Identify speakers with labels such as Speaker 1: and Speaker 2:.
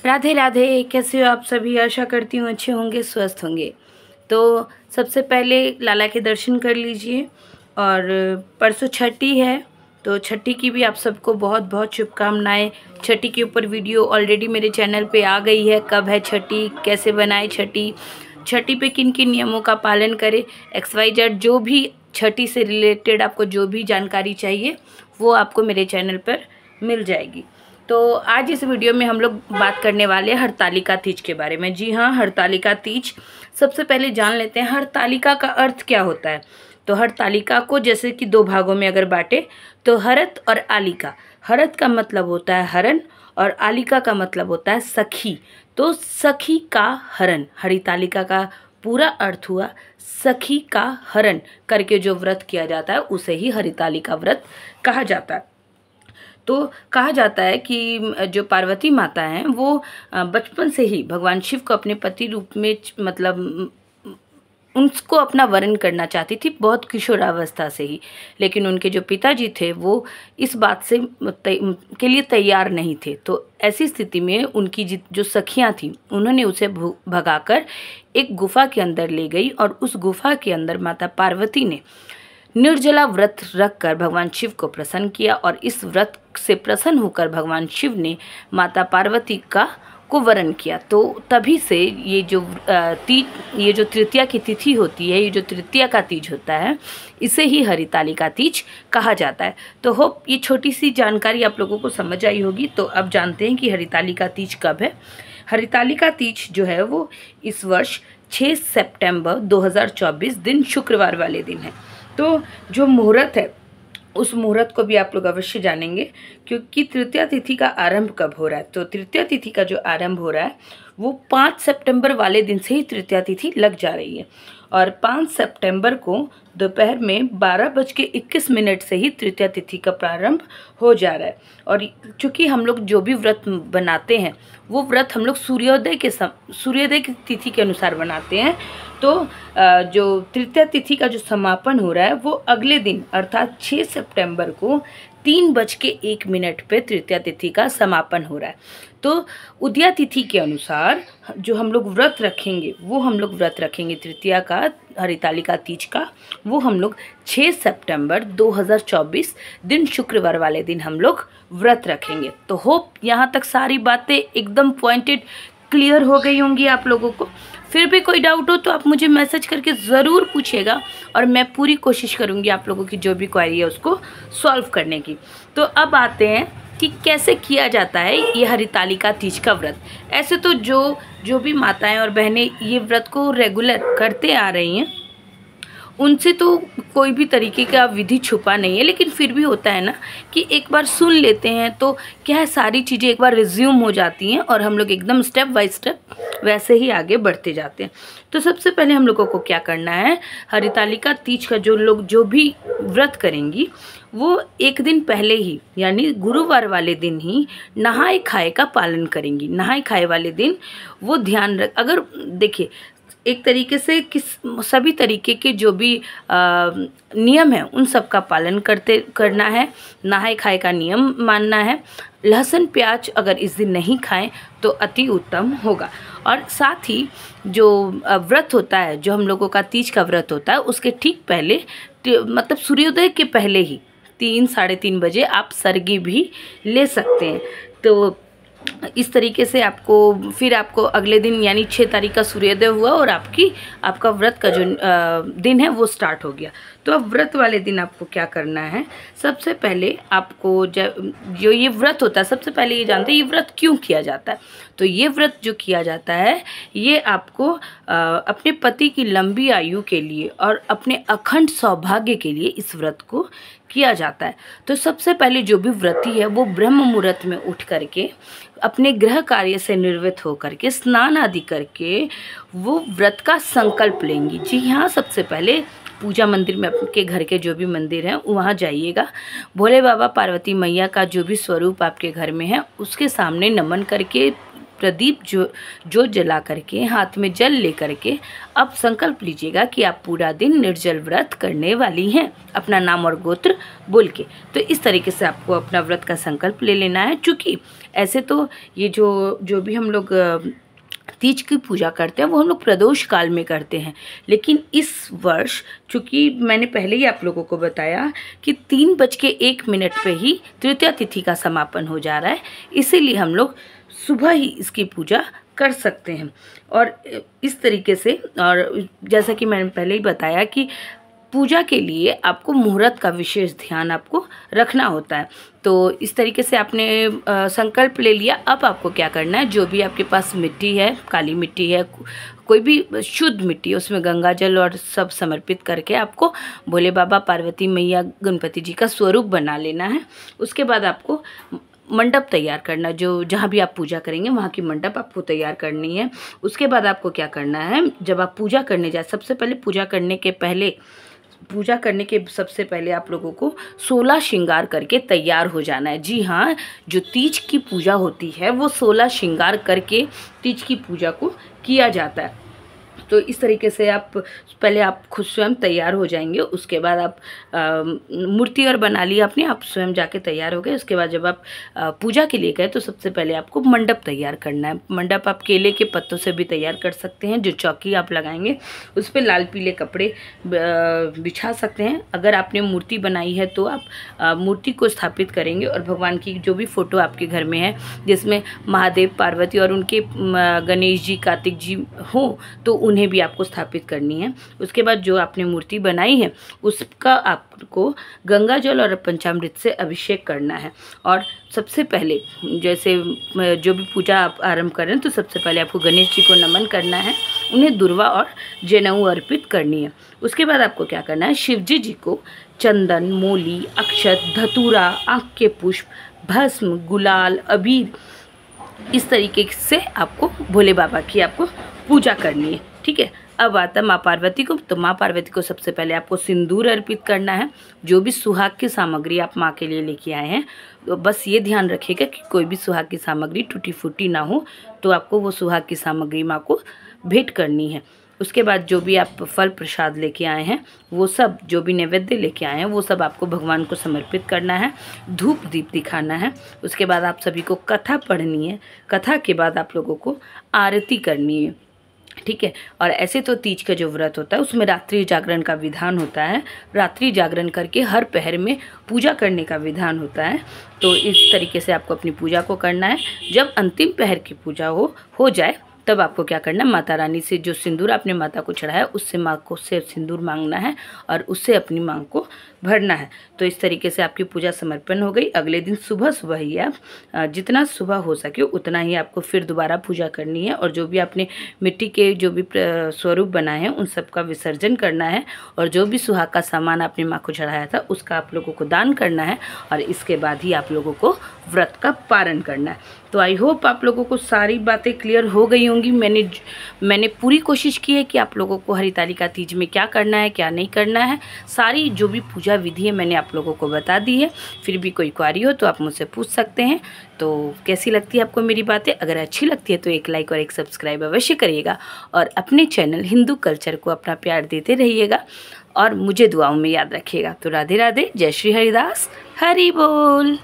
Speaker 1: राधे राधे। कैसे हो आप सभी? आशा करती हूँ अच्छे होंगे, स्वस्थ होंगे। तो सबसे पहले लाला के दर्शन कर लीजिए। और परसों छठी है, तो छठी की भी आप सबको बहुत बहुत शुभकामनाएं। छठी के ऊपर वीडियो ऑलरेडी मेरे चैनल पे आ गई है। कब है छठी, कैसे बनाए छठी, छठी पे किन किन नियमों का पालन करें, XYZ जो भी छठी से रिलेटेड आपको जो भी जानकारी चाहिए वो आपको मेरे चैनल पर मिल जाएगी। तो आज इस वीडियो में हम लोग बात करने वाले हैं हरतालिका तीज के बारे में। जी हाँ, हरतालिका तीज। सबसे पहले जान लेते हैं हरतालिका का अर्थ क्या होता है। तो हरतालिका को जैसे कि दो भागों में अगर बांटे तो हरत और आलिका। हरत का मतलब होता है हरण और आलिका का मतलब होता है सखी। तो सखी का हरण, हरितालिका का पूरा अर्थ हुआ सखी का हरण करके जो व्रत किया जाता है उसे ही हरितालिका व्रत कहा जाता है। तो कहा जाता है कि जो पार्वती माता हैं वो बचपन से ही भगवान शिव को अपने पति रूप में मतलब उनको अपना वरण करना चाहती थी, बहुत किशोरावस्था से ही। लेकिन उनके जो पिताजी थे वो इस बात से के लिए तैयार नहीं थे। तो ऐसी स्थिति में उनकी जो सखियां थीं उन्होंने उसे भगाकर एक गुफा के अंदर ले गई और उस गुफा के अंदर माता पार्वती ने निर्जला व्रत रखकर भगवान शिव को प्रसन्न किया। और इस व्रत से प्रसन्न होकर भगवान शिव ने माता पार्वती को वरण किया। तो तभी से ये जो तृतीया की तिथि होती है, ये जो तृतीया का तीज होता है, इसे ही हरितालिका तीज कहा जाता है। तो होप ये छोटी सी जानकारी आप लोगों को समझ आई होगी। तो अब जानते हैं कि हरितालिका तीज कब है। हरितालिका तीज जो है वो इस वर्ष 6 सितंबर 2024 दिन शुक्रवार वाले दिन है। तो जो मुहूर्त है उस मुहूर्त को भी आप लोग अवश्य जानेंगे, क्योंकि तृतीया तिथि का आरंभ कब हो रहा है। तो तृतीया तिथि का जो आरंभ हो रहा है वो 5 सितंबर वाले दिन से ही तृतीया तिथि लग जा रही है। और 5 सितंबर को दोपहर में 12:21 से ही तृतीया तिथि का प्रारंभ हो जा रहा है। और चूँकि हम लोग जो भी व्रत बनाते हैं वो व्रत हम लोग सूर्योदय की तिथि के अनुसार बनाते हैं। तो जो तृतीया तिथि का जो समापन हो रहा है वो अगले दिन अर्थात 6 सितंबर को 3:01 पे तृतीया तिथि का समापन हो रहा है। तो उदया तिथि के अनुसार जो हम लोग व्रत रखेंगे वो हम लोग व्रत रखेंगे तृतीया का, हरितालिका तीज का, वो हम लोग 6 सितंबर 2024 दिन शुक्रवार वाले दिन हम लोग व्रत रखेंगे। तो होप यहाँ तक सारी बातें एकदम पॉइंटेड क्लियर हो गई होंगी आप लोगों को। फिर भी कोई डाउट हो तो आप मुझे मैसेज करके ज़रूर पूछिएगा और मैं पूरी कोशिश करूँगी आप लोगों की जो भी क्वेरी है उसको सॉल्व करने की। तो अब आते हैं कि कैसे किया जाता है ये हरितालिका तीज का व्रत। ऐसे तो जो भी माताएं और बहनें ये व्रत को रेगुलर करते आ रही हैं उनसे तो कोई भी तरीके का विधि छुपा नहीं है, लेकिन फिर भी होता है ना कि एक बार सुन लेते हैं तो क्या है, सारी चीज़ें एक बार रिज्यूम हो जाती हैं और हम लोग एकदम स्टेप बाय स्टेप वैसे ही आगे बढ़ते जाते हैं। तो सबसे पहले हम लोगों को क्या करना है, हरितालिका तीज का जो भी व्रत करेंगी वो एक दिन पहले ही यानी गुरुवार वाले दिन ही नहाए खाए का पालन करेंगी। नहाए खाए वाले दिन वो ध्यान अगर देखिए एक तरीके से सभी तरीके के जो भी नियम है उन सब का पालन करना है। नहाए खाए का नियम मानना है। लहसुन प्याज अगर इस दिन नहीं खाएं तो अति उत्तम होगा। और साथ ही जो व्रत होता है, जो हम लोगों का तीज का व्रत होता है, उसके ठीक पहले मतलब सूर्योदय के पहले ही 3-3:30 बजे आप सरगी भी ले सकते हैं। तो इस तरीके से आपको अगले दिन यानी 6 तारीख का सूर्योदय हुआ और आपका व्रत का जो दिन है वो स्टार्ट हो गया। तो अब व्रत वाले दिन आपको क्या करना है, सबसे पहले आपको जो ये व्रत होता है, सबसे पहले ये जानते हैं ये व्रत क्यों किया जाता है। तो ये व्रत जो किया जाता है ये आपको अपने पति की लंबी आयु के लिए और अपने अखंड सौभाग्य के लिए इस व्रत को किया जाता है। तो सबसे पहले जो भी व्रती है वो ब्रह्म मुहूर्त में उठ करके अपने गृह कार्य से निर्वृत्त होकर के स्नान आदि करके वो व्रत का संकल्प लेंगी। जी हाँ, सबसे पहले पूजा मंदिर में आपके घर के जो भी मंदिर हैं वहाँ जाइएगा। भोले बाबा पार्वती मैया का जो भी स्वरूप आपके घर में है उसके सामने नमन करके प्रदीप जो जला करके हाथ में जल ले करके अब संकल्प लीजिएगा कि आप पूरा दिन निर्जल व्रत करने वाली हैं, अपना नाम और गोत्र बोल के। तो इस तरीके से आपको अपना व्रत का संकल्प ले लेना है। चूँकि ऐसे तो ये जो भी हम लोग तीज की पूजा करते हैं वो हम लोग प्रदोष काल में करते हैं, लेकिन इस वर्ष चूँकि मैंने पहले ही आप लोगों को बताया कि 3:01 पे ही तृतीया तिथि का समापन हो जा रहा है, इसीलिए हम लोग सुबह ही इसकी पूजा कर सकते हैं। और इस तरीके से, और जैसा कि मैंने पहले ही बताया कि पूजा के लिए आपको मुहूर्त का विशेष ध्यान आपको रखना होता है। तो इस तरीके से आपने संकल्प ले लिया। अब आपको क्या करना है, जो भी आपके पास मिट्टी है, काली मिट्टी है, कोई भी शुद्ध मिट्टी, उसमें गंगा जल और सब समर्पित करके आपको भोले बाबा, पार्वती मैया, गणपति जी का स्वरूप बना लेना है। उसके बाद आपको मंडप तैयार करना, जो जहाँ भी आप पूजा करेंगे वहाँ की मंडप आपको तैयार करनी है। उसके बाद आपको क्या करना है, जब आप पूजा करने जाए, सबसे पहले पूजा करने के सबसे पहले आप लोगों को 16 श्रृंगार करके तैयार हो जाना है। जी हाँ, जो तीज की पूजा होती है वो 16 श्रृंगार करके तीज की पूजा को किया जाता है। तो इस तरीके से पहले आप खुद स्वयं तैयार हो जाएंगे। उसके बाद आप मूर्ति और बना ली आपने, आप स्वयं जाके तैयार हो गए। उसके बाद जब आप पूजा के लिए गए तो सबसे पहले आपको मंडप तैयार करना है। मंडप आप केले के पत्तों से भी तैयार कर सकते हैं। जो चौकी आप लगाएंगे उस पर लाल पीले कपड़े बिछा सकते हैं। अगर आपने मूर्ति बनाई है तो आप मूर्ति को स्थापित करेंगे और भगवान की जो भी फ़ोटो आपके घर में है, जिसमें महादेव, पार्वती और उनके गणेश जी, कार्तिक जी हों, तो उन्हें भी आपको स्थापित करनी है। उसके बाद जो आपने मूर्ति बनाई है उसका आपको गंगा जल और पंचामृत से अभिषेक करना है। और सबसे पहले जैसे जो भी पूजा आप आरंभ करें तो सबसे पहले आपको गणेश जी को नमन करना है, उन्हें दुर्वा और जनेऊ अर्पित करनी है। उसके बाद आपको क्या करना है, शिवजी जी को चंदन, मोली, अक्षत, धतूरा, आँख के पुष्प, भस्म, गुलाल, अबीर, इस तरीके से आपको भोले बाबा की आपको पूजा करनी है। ठीक है। अब आता माँ पार्वती को। तो माँ पार्वती को सबसे पहले आपको सिंदूर अर्पित करना है। जो भी सुहाग की सामग्री आप माँ के लिए लेके आए हैं, तो बस ये ध्यान रखिएगा कि कोई भी सुहाग की सामग्री टूटी फूटी ना हो, तो आपको वो सुहाग की सामग्री माँ को भेंट करनी है। उसके बाद जो भी आप फल प्रसाद लेके आए हैं, वो सब, जो भी नैवेद्य लेके आए हैं, वो सब आपको भगवान को समर्पित करना है। धूप दीप दिखाना है। उसके बाद आप सभी को कथा पढ़नी है। कथा के बाद आप लोगों को आरती करनी है। ठीक है। और ऐसे तो तीज का जो व्रत होता है उसमें रात्रि जागरण का विधान होता है। रात्रि जागरण करके हर पहर में पूजा करने का विधान होता है। तो इस तरीके से आपको अपनी पूजा को करना है। जब अंतिम पहर की पूजा हो जाए तब आपको क्या करना है, माता रानी से जो सिंदूर आपने माता को चढ़ाया उससे माँ को से सिंदूर मांगना है और उससे अपनी मांग को भरना है। तो इस तरीके से आपकी पूजा समर्पण हो गई। अगले दिन सुबह सुबह ही आप जितना सुबह हो सके उतना ही आपको फिर दोबारा पूजा करनी है। और जो भी आपने मिट्टी के जो भी स्वरूप बनाए हैं उन सब का विसर्जन करना है। और जो भी सुहाग का सामान आपने माँ को चढ़ाया था उसका आप लोगों को दान करना है। और इसके बाद ही आप लोगों को व्रत का पारण करना है। तो आई होप आप लोगों को सारी बातें क्लियर हो गई होंगी। मैंने पूरी कोशिश की है कि आप लोगों को हरितालिका तीज में क्या करना है, क्या नहीं करना है, सारी जो भी पूजा विधि है मैंने आप लोगों को बता दी है। फिर भी कोई क्वारी हो तो आप मुझसे पूछ सकते हैं। तो कैसी लगती है आपको मेरी बातें? अगर अच्छी लगती है तो एक लाइक और एक सब्सक्राइब अवश्य करिएगा और अपने चैनल हिंदू कल्चर को अपना प्यार देते रहिएगा और मुझे दुआओं में याद रखिएगा। तो राधे राधे, जय श्री हरिदास, हरि बोल।